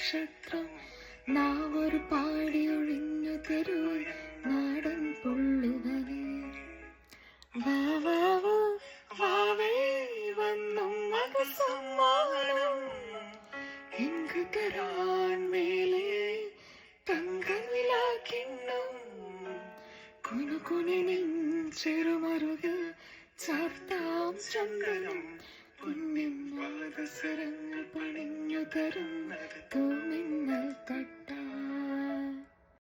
നക്ഷത്രം നാവൊരു പാടി ഒഴിഞ്ഞു തരൂ നാടൻ പൊള്ളുവനെ വന്നും മകസമ്മാനം എങ്കു തരാൻ മേലെ തങ്കനിലാക്കിണ്ണം കുനുകുനിൻ ചെറുമറുകിൽ ചാർത്താം ചന്ദനം കുഞ്ഞിൻ വാദസരങ്ങൾ പണിഞ്ഞു തരും